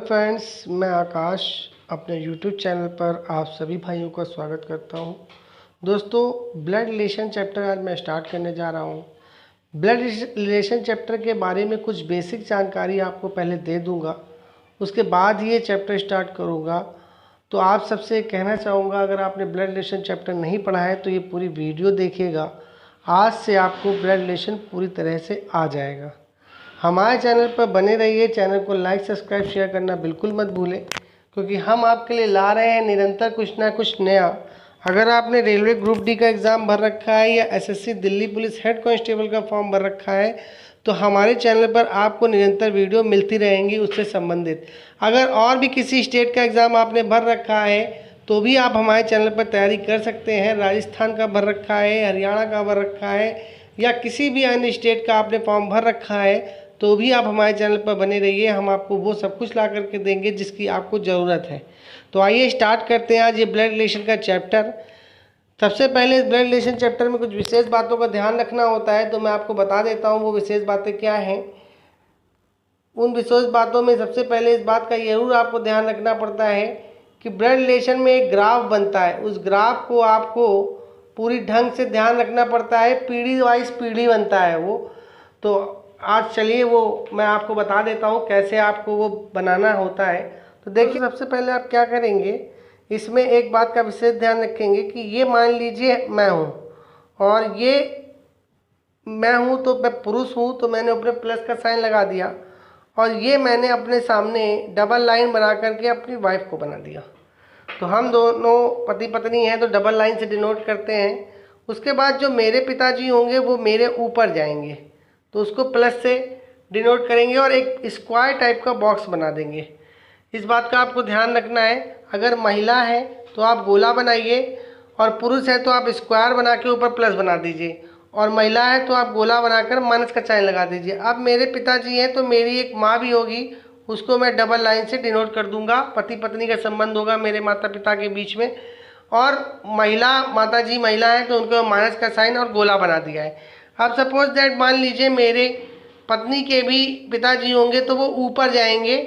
Friends, मैं आकाश अपने YouTube channel पर आप सभी भाइयों का स्वागत करता हूं। दोस्तों, ब्लड रिलेशन चैप्टर आज मैं स्टार्ट करने जा रहा हूं। ब्लड रिलेशन चैप्टर के बारे में कुछ बेसिक जानकारी आपको पहले दे दूंगा, उसके बाद ये चैप्टर स्टार्ट करूंगा। तो आप सबसे कहना चाहूँगा, अगर आपने ब्लड रिलेशन चैप्टर नहीं पढ़ा है तो ये पूरी वीडियो देखिएगा। आज से आपको ब्लड रिलेशन पूरी तरह से आ जाएगा। हमारे चैनल पर बने रहिए। चैनल को लाइक, सब्सक्राइब, शेयर करना बिल्कुल मत भूलें, क्योंकि हम आपके लिए ला रहे हैं निरंतर कुछ ना कुछ नया। अगर आपने रेलवे ग्रुप डी का एग्ज़ाम भर रखा है या SSC Delhi police head constable का फॉर्म भर रखा है तो हमारे चैनल पर आपको निरंतर वीडियो मिलती रहेंगी उससे संबंधित। अगर और भी किसी स्टेट का एग्ज़ाम आपने भर रखा है तो भी आप हमारे चैनल पर तैयारी कर सकते हैं। राजस्थान का भर रखा है, हरियाणा का भर रखा है या किसी भी अन्य स्टेट का आपने फॉर्म भर रखा है तो भी आप हमारे चैनल पर बने रहिए। हम आपको वो सब कुछ ला करके देंगे जिसकी आपको ज़रूरत है। तो आइए स्टार्ट करते हैं आज ये ब्लड रिलेशन का चैप्टर। सबसे पहले इस ब्लड रिलेशन चैप्टर में कुछ विशेष बातों का ध्यान रखना होता है, तो मैं आपको बता देता हूँ वो विशेष बातें क्या हैं। उन विशेष बातों में सबसे पहले इस बात का जरूर आपको ध्यान रखना पड़ता है कि ब्लड रिलेशन में एक ग्राफ बनता है, उस ग्राफ को आपको पूरी ढंग से ध्यान रखना पड़ता है। पीढ़ी वाइज पीढ़ी बनता है वो। तो आज चलिए वो मैं आपको बता देता हूँ कैसे आपको वो बनाना होता है। तो देखिए, सबसे पहले आप क्या करेंगे, इसमें एक बात का विशेष ध्यान रखेंगे कि ये मान लीजिए मैं हूँ और ये मैं हूँ तो मैं पुरुष हूँ, तो मैंने ऊपर प्लस का साइन लगा दिया और ये मैंने अपने सामने डबल लाइन बना करके अपनी वाइफ को बना दिया। तो हम दोनों पति पत्नी हैं तो डबल लाइन से डिनोट करते हैं। उसके बाद जो मेरे पिताजी होंगे वो मेरे ऊपर जाएंगे तो उसको प्लस से डिनोट करेंगे और एक स्क्वायर टाइप का बॉक्स बना देंगे। इस बात का आपको ध्यान रखना है। अगर महिला है तो आप गोला बनाइए और पुरुष है तो आप स्क्वायर बना के ऊपर प्लस बना दीजिए, और महिला है तो आप गोला बनाकर माइनस का साइन लगा दीजिए। अब मेरे पिताजी हैं तो मेरी एक माँ भी होगी, उसको मैं डबल लाइन से डिनोट कर दूंगा। पति पत्नी का संबंध होगा मेरे माता पिता के बीच में। और महिला माता जी महिला है तो उनको माइनस का साइन और गोला बना दिया है। अब सपोज दैट मान लीजिए मेरे पत्नी के भी पिताजी होंगे तो वो ऊपर जाएंगे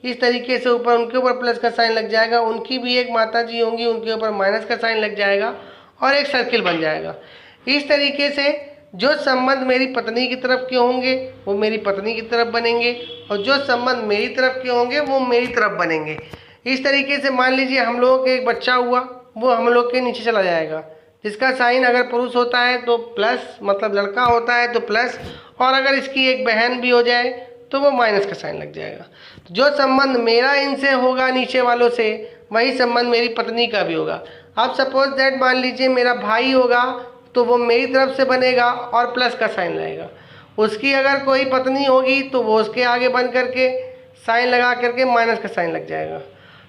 इस तरीके से, ऊपर उनके ऊपर प्लस का साइन लग जाएगा। उनकी भी एक माता जी होंगी, उनके ऊपर माइनस का साइन लग जाएगा और एक सर्किल बन जाएगा। इस तरीके से जो संबंध मेरी पत्नी की तरफ के होंगे वो मेरी पत्नी की तरफ बनेंगे और जो संबंध मेरी तरफ के होंगे वो मेरी तरफ बनेंगे। इस तरीके से मान लीजिए हम लोगों के एक बच्चा हुआ, वो हम लोग के नीचे चला जाएगा, जिसका साइन अगर पुरुष होता है तो प्लस, मतलब लड़का होता है तो प्लस, और अगर इसकी एक बहन भी हो जाए तो वो माइनस का साइन लग जाएगा। तो जो संबंध मेरा इनसे होगा नीचे वालों से, वही संबंध मेरी पत्नी का भी होगा। अब सपोज दैट मान लीजिए मेरा भाई होगा तो वो मेरी तरफ से बनेगा और प्लस का साइन लगेगा। उसकी अगर कोई पत्नी होगी तो वो उसके आगे बन करके साइन लगा करके माइनस का साइन लग जाएगा।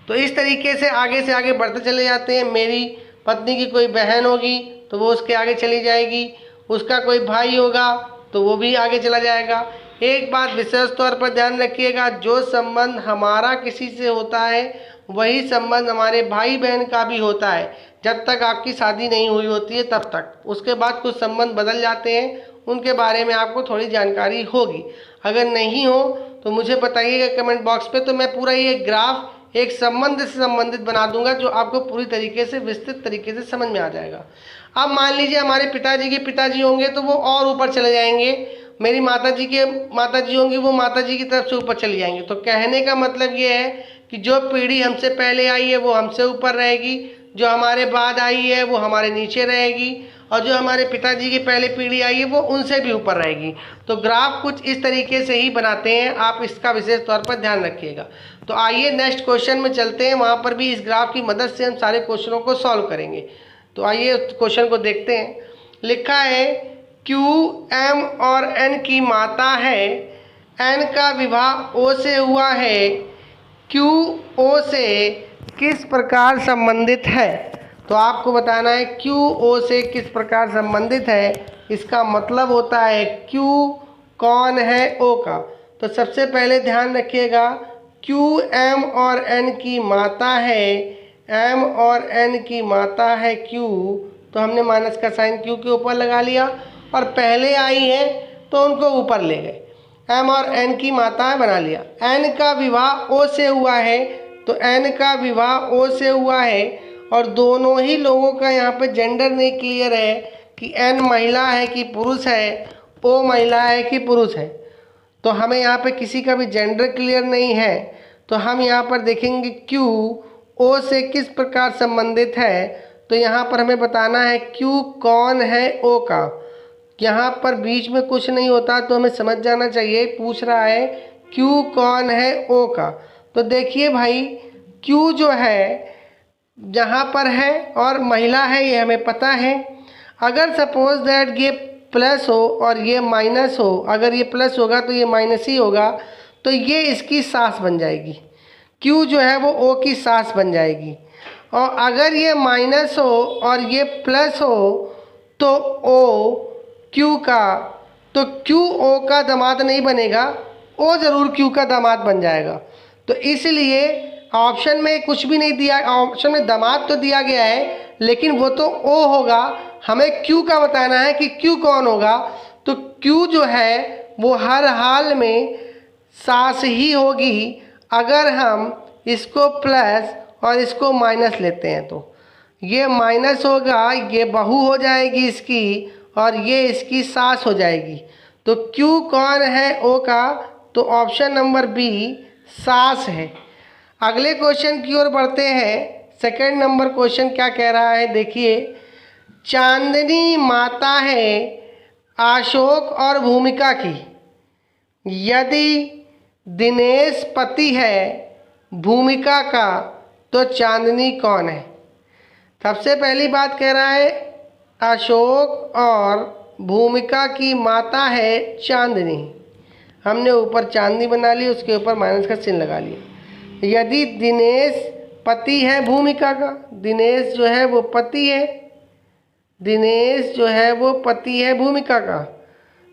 तो इस तरीके से आगे बढ़ते चले जाते हैं। मेरी पत्नी की कोई बहन होगी तो वो उसके आगे चली जाएगी, उसका कोई भाई होगा तो वो भी आगे चला जाएगा। एक बात विशेष तौर पर ध्यान रखिएगा, जो संबंध हमारा किसी से होता है वही संबंध हमारे भाई बहन का भी होता है, जब तक आपकी शादी नहीं हुई होती है तब तक। उसके बाद कुछ संबंध बदल जाते हैं, उनके बारे में आपको थोड़ी जानकारी होगी। अगर नहीं हो तो मुझे बताइएगा कमेंट बॉक्स पे, तो मैं पूरा ये ग्राफ एक संबंध से संबंधित बना दूंगा जो आपको पूरी तरीके से विस्तृत तरीके से समझ में आ जाएगा। अब मान लीजिए हमारे पिताजी के पिताजी होंगे तो वो और ऊपर चले जाएंगे, मेरी माताजी के माताजी होंगी वो माताजी की तरफ से ऊपर चले जाएंगे। तो कहने का मतलब ये है कि जो पीढ़ी हमसे पहले आई है वो हमसे ऊपर रहेगी, जो हमारे बाद आई है वो हमारे नीचे रहेगी, और जो हमारे पिताजी की पहले पीढ़ी आई है वो उनसे भी ऊपर रहेगी। तो ग्राफ कुछ इस तरीके से ही बनाते हैं, आप इसका विशेष तौर पर ध्यान रखिएगा। तो आइए नेक्स्ट क्वेश्चन में चलते हैं, वहाँ पर भी इस ग्राफ की मदद से हम सारे क्वेश्चनों को सॉल्व करेंगे। तो आइए क्वेश्चन को देखते हैं। लिखा है क्यू एम और एन की माता है, एन का विवाह ओ से हुआ है, क्यू ओ से किस प्रकार संबंधित है। तो आपको बताना है क्यू ओ से किस प्रकार संबंधित है। इसका मतलब होता है क्यू कौन है ओ का। तो सबसे पहले ध्यान रखिएगा, क्यू एम और एन की माता है, एम और एन की माता है क्यू, तो हमने माइनस का साइन क्यू के ऊपर लगा लिया और पहले आई है तो उनको ऊपर ले गए। एम और एन की माताएं बना लिया। एन का विवाह ओ से हुआ है, तो एन का विवाह ओ से हुआ है और दोनों ही लोगों का यहाँ पे जेंडर नहीं क्लियर है कि एन महिला है कि पुरुष है, ओ महिला है कि पुरुष है। तो हमें यहाँ पे किसी का भी जेंडर क्लियर नहीं है, तो हम यहाँ पर देखेंगे क्यू ओ से किस प्रकार संबंधित है। तो यहाँ पर हमें बताना है क्यू कौन है ओ का। यहाँ पर बीच में कुछ नहीं होता तो हमें समझ जाना चाहिए, पूछ रहा है क्यू कौन है ओ का। तो देखिए भाई, क्यू जो है जहाँ पर है और महिला है ये हमें पता है। अगर सपोज दैट ये प्लस हो और ये माइनस हो, अगर ये प्लस होगा तो ये माइनस ही होगा, तो ये इसकी सास बन जाएगी। क्यू जो है वो ओ की सास बन जाएगी। और अगर ये माइनस हो और ये प्लस हो तो ओ क्यू का, तो क्यू ओ का दामाद नहीं बनेगा, ओ ज़रूर क्यू का दामाद बन जाएगा। तो इसलिए ऑप्शन में कुछ भी नहीं दिया, ऑप्शन में दामाद तो दिया गया है लेकिन वो तो ओ होगा, हमें क्यू का बताना है कि क्यू कौन होगा। तो क्यू जो है वो हर हाल में सास ही होगी। अगर हम इसको प्लस और इसको माइनस लेते हैं तो ये माइनस होगा, ये बहू हो जाएगी इसकी और ये इसकी सास हो जाएगी। तो क्यू कौन है ओ का, तो ऑप्शन नंबर बी सास है। अगले क्वेश्चन की ओर बढ़ते हैं। सेकंड नंबर क्वेश्चन क्या कह रहा है, देखिए। चांदनी माता है अशोक और भूमिका की, यदि दिनेश पति है भूमिका का तो चांदनी कौन है। सबसे पहली बात कह रहा है अशोक और भूमिका की माता है चांदनी। हमने ऊपर चांदनी बना ली, उसके ऊपर माइनस का चिन्ह लगा लिया। यदि दिनेश पति है भूमिका का, दिनेश जो है वो पति है, दिनेश जो है वो पति है भूमिका का,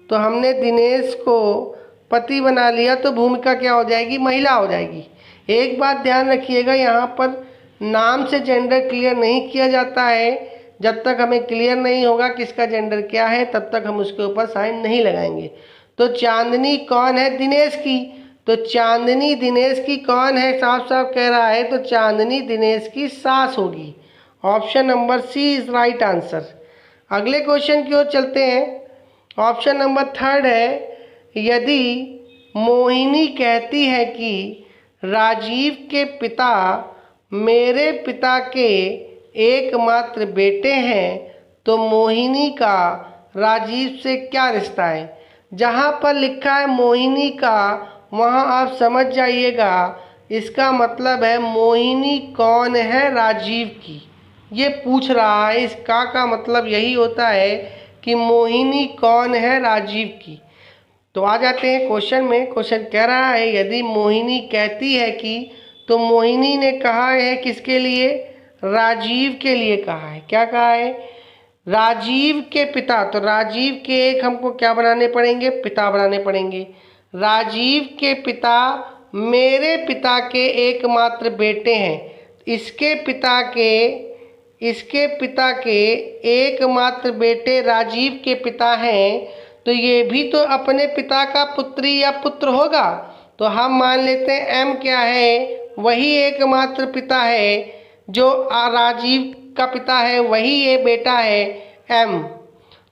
तो हमने दिनेश को पति बना लिया तो भूमिका क्या हो जाएगी, महिला हो जाएगी। एक बात ध्यान रखिएगा, यहाँ पर नाम से जेंडर क्लियर नहीं किया जाता है। जब तक हमें क्लियर नहीं होगा किसका जेंडर क्या है तब तक हम उसके ऊपर साइन नहीं लगाएंगे। तो चांदनी कौन है, दिनेश की, तो चांदनी दिनेश की कौन है, साफ साफ कह रहा है, तो चांदनी दिनेश की सास होगी। Option number C is right answer. अगले क्वेश्चन की ओर चलते हैं। ऑप्शन नंबर थर्ड है, यदि मोहिनी कहती है कि राजीव के पिता मेरे पिता के एकमात्र बेटे हैं तो मोहिनी का राजीव से क्या रिश्ता है। जहाँ पर लिखा है मोहिनी का, वहाँ आप समझ जाइएगा इसका मतलब है मोहिनी कौन है, राजीव की। ये पूछ रहा है, इस का मतलब यही होता है कि मोहिनी कौन है, राजीव की। तो आ जाते हैं क्वेश्चन में। क्वेश्चन कह रहा है यदि मोहिनी कहती है कि, तो मोहिनी ने कहा है किसके लिए, राजीव के लिए कहा है। क्या कहा है, राजीव के पिता, तो राजीव के एक हमको क्या बनाने पड़ेंगे, पिता बनाने पड़ेंगे। राजीव के पिता मेरे पिता के एकमात्र बेटे हैं, इसके पिता के एकमात्र बेटे राजीव के पिता हैं, तो ये भी तो अपने पिता का पुत्री या पुत्र होगा। तो हम मान लेते हैं एम क्या है, वही एकमात्र पिता है, जो राजीव का पिता है वही ये बेटा है एम।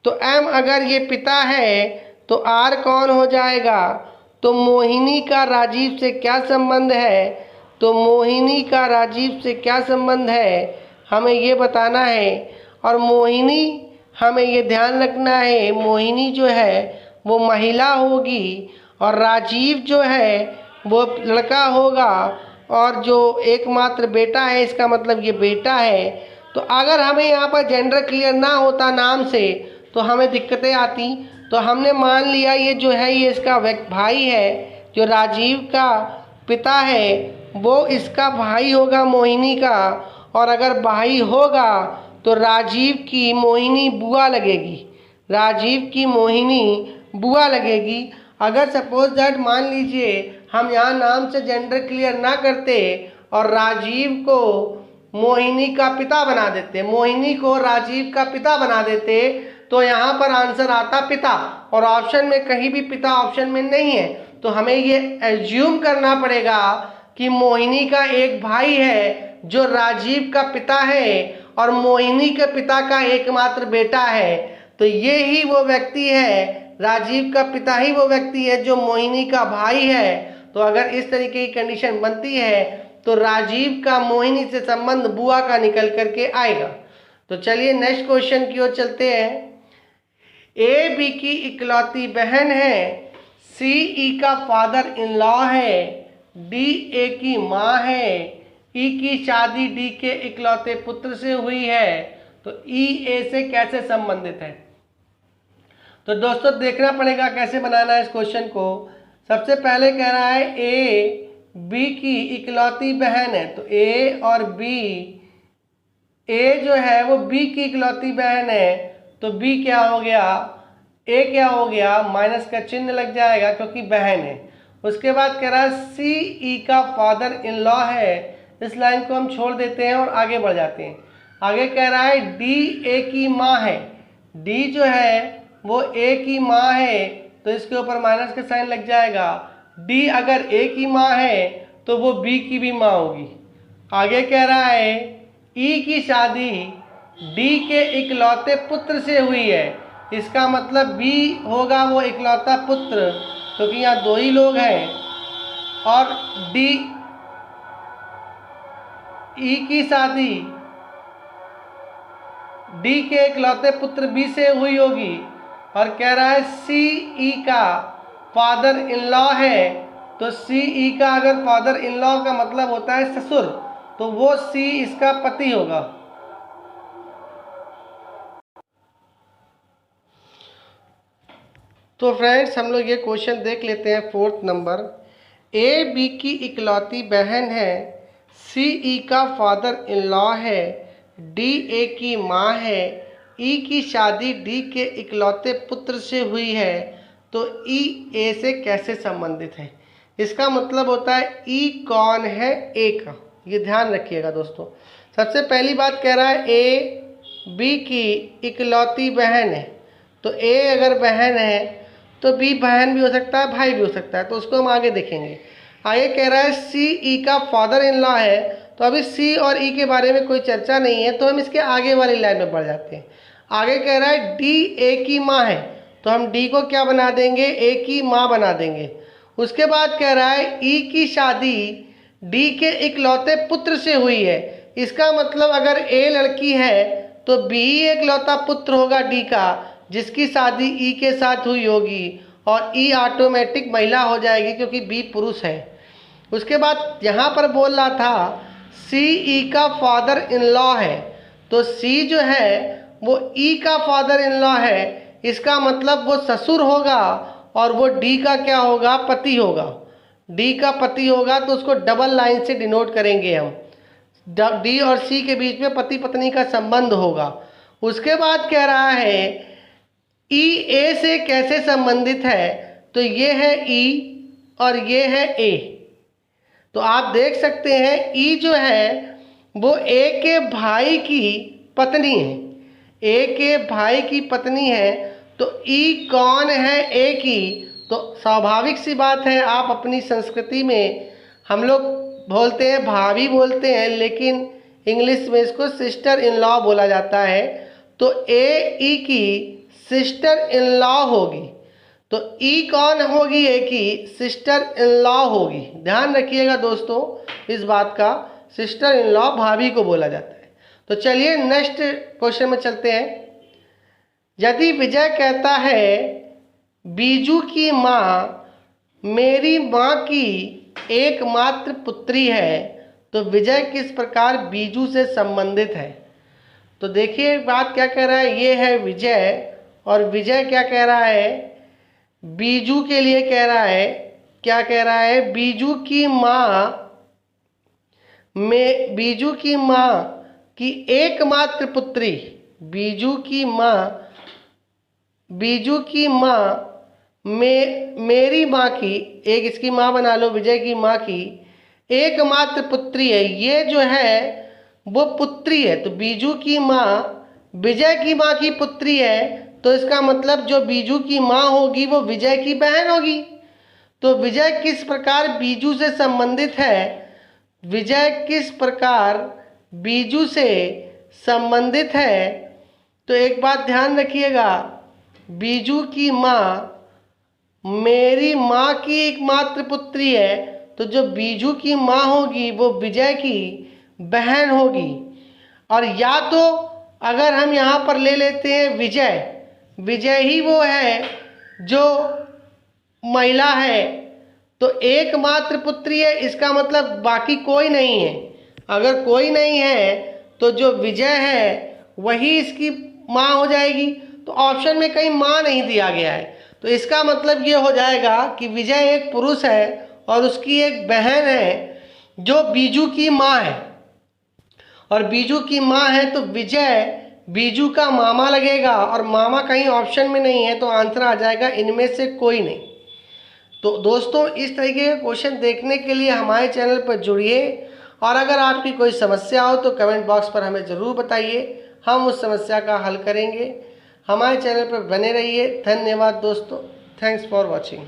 तो एम अगर ये पिता है तो आर कौन हो जाएगा, तो मोहिनी का राजीव से क्या संबंध है, तो मोहिनी का राजीव से क्या संबंध है हमें ये बताना है। और मोहिनी, हमें ये ध्यान रखना है, मोहिनी जो है वो महिला होगी और राजीव जो है वो लड़का होगा, और जो एकमात्र बेटा है इसका मतलब ये बेटा है। तो अगर हमें यहाँ पर जेंडर क्लियर ना होता नाम से तो हमें दिक्कतें आती। तो हमने मान लिया ये जो है ये इसका भाई है, जो राजीव का पिता है वो इसका भाई होगा मोहिनी का, और अगर भाई होगा तो राजीव की मोहिनी बुआ लगेगी, राजीव की मोहिनी बुआ लगेगी। अगर सपोज दैट मान लीजिए हम यहाँ नाम से जेंडर क्लियर ना करते और राजीव को मोहिनी का पिता बना देते, मोहिनी को राजीव का पिता बना देते, तो यहाँ पर आंसर आता पिता, और ऑप्शन में कहीं भी पिता ऑप्शन में नहीं है। तो हमें ये एज्यूम करना पड़ेगा कि मोहिनी का एक भाई है जो राजीव का पिता है, और मोहिनी के पिता का एकमात्र बेटा है। तो ये ही वो व्यक्ति है, राजीव का पिता ही वो व्यक्ति है जो मोहिनी का भाई है। तो अगर इस तरीके की कंडीशन बनती है तो राजीव का मोहिनी से संबंध बुआ का निकल करके आएगा। तो चलिए नेक्स्ट क्वेश्चन की ओर चलते हैं। ए बी की इकलौती बहन है, सी ई का फादर इन लॉ है, डी ए की माँ है, ई की शादी डी के इकलौते पुत्र से हुई है। तो ई ए से कैसे संबंधित है? तो दोस्तों देखना पड़ेगा कैसे बनाना है इस क्वेश्चन को। सबसे पहले कह रहा है ए बी की इकलौती बहन है, तो ए और बी, ए जो है वो बी की इकलौती बहन है, तो बी क्या हो गया, ए क्या हो गया, माइनस का चिन्ह लग जाएगा क्योंकि बहन है। उसके बाद कह रहा है सी ई का फादर इन लॉ है, इस लाइन को हम छोड़ देते हैं और आगे बढ़ जाते हैं। आगे कह रहा है डी ए की माँ है, डी जो है वो ए की माँ है, तो इसके ऊपर माइनस का साइन लग जाएगा। डी अगर ए की माँ है तो वो बी की भी माँ होगी। आगे कह रहा है ई की शादी डी के इकलौते पुत्र से हुई है, इसका मतलब बी होगा वो इकलौता पुत्र, क्योंकि यहाँ दो ही लोग हैं। और डी ई की शादी डी के इकलौते पुत्र बी से हुई होगी। और कह रहा है सी ई का फादर इन लॉ है, तो सी ई का अगर फादर इन लॉ का मतलब होता है ससुर, तो वो सी इसका पति होगा। तो फ्रेंड्स हम लोग ये क्वेश्चन देख लेते हैं। फोर्थ नंबर, ए बी की इकलौती बहन है, सी ई का फादर इन लॉ है, डी ए की माँ है, ई की शादी डी के इकलौते पुत्र से हुई है, तो ई ए से कैसे संबंधित है? इसका मतलब होता है ई कौन है ए का, ये ध्यान रखिएगा दोस्तों। सबसे पहली बात कह रहा है ए बी की इकलौती बहन है, तो ए अगर बहन है तो बी बहन भी हो सकता है, भाई भी हो सकता है, तो उसको हम आगे देखेंगे। आगे कह रहा है सी ई का फादर इन लॉ है, तो अभी सी और ई के बारे में कोई चर्चा नहीं है, तो हम इसके आगे वाली लाइन में बढ़ जाते हैं। आगे कह रहा है डी ए की माँ है, तो हम डी को क्या बना देंगे, ए की माँ बना देंगे। उसके बाद कह रहा है ई की शादी डी के इकलौते पुत्र से हुई है, इसका मतलब अगर ए लड़की है तो बी इकलौता पुत्र होगा डी का, जिसकी शादी ई के साथ हुई होगी, और ई ऑटोमेटिक महिला हो जाएगी क्योंकि बी पुरुष है। उसके बाद यहाँ पर बोल रहा था सी ई का फादर इन लॉ है, तो सी जो है वो ई का फादर इन लॉ है, इसका मतलब वो ससुर होगा, और वो डी का क्या होगा, पति होगा। डी का पति होगा तो उसको डबल लाइन से डिनोट करेंगे हम, डी और सी के बीच में पति पत्नी का संबंध होगा। उसके बाद कह रहा है ई ए से कैसे संबंधित है, तो ये है ई और ये है ए। तो आप देख सकते हैं ई जो है वो ए के भाई की पत्नी है, ए के भाई की पत्नी है, तो ई कौन है, ए की। तो स्वाभाविक सी बात है, आप अपनी संस्कृति में हम लोग बोलते हैं भाभी बोलते हैं, लेकिन इंग्लिश में इसको सिस्टर इन लॉ बोला जाता है, तो ए ई की सिस्टर इन लॉ होगी। तो ई कौन होगी, ए की सिस्टर इन लॉ होगी। ध्यान रखिएगा दोस्तों इस बात का, सिस्टर इन लॉ भाभी को बोला जाता है। तो चलिए नेक्स्ट क्वेश्चन में चलते हैं। यदि विजय कहता है बीजू की माँ मेरी माँ की एकमात्र पुत्री है, तो विजय किस प्रकार बीजू से संबंधित है? तो देखिए बात क्या कह रहा है, ये है विजय, और विजय क्या कह रहा है, बीजू के लिए कह रहा है, क्या कह रहा है, बीजू की माँ की एकमात्र पुत्री, बीजू की माँ में मेरी माँ की, एक इसकी माँ बना लो, विजय की माँ की एकमात्र पुत्री है, ये जो है वो पुत्री है। तो बीजू की माँ विजय की माँ की पुत्री है, तो इसका मतलब जो बीजू की माँ होगी वो विजय की बहन होगी। तो विजय किस प्रकार बीजू से संबंधित है, विजय किस प्रकार बीजू से संबंधित है। तो एक बात ध्यान रखिएगा, बीजू की माँ मेरी माँ की एकमात्र पुत्री है, तो जो बीजू की माँ होगी वो विजय की बहन होगी। और या तो अगर हम यहाँ पर ले लेते हैं विजय, विजय ही वो है जो महिला है, तो एकमात्र पुत्री है, इसका मतलब बाकी कोई नहीं है। अगर कोई नहीं है तो जो विजय है वही इसकी माँ हो जाएगी। तो ऑप्शन में कहीं माँ नहीं दिया गया है, तो इसका मतलब ये हो जाएगा कि विजय एक पुरुष है और उसकी एक बहन है जो बीजू की माँ है। और बीजू की माँ है तो विजय बीजू का मामा लगेगा, और मामा कहीं ऑप्शन में नहीं है, तो आंसर आ जाएगा इनमें से कोई नहीं। तो दोस्तों इस तरीके के क्वेश्चन देखने के लिए हमारे चैनल पर जुड़िए, और अगर आपकी कोई समस्या हो तो कमेंट बॉक्स पर हमें ज़रूर बताइए, हम उस समस्या का हल करेंगे। हमारे चैनल पर बने रहिए। धन्यवाद दोस्तों, थैंक्स फॉर वॉचिंग।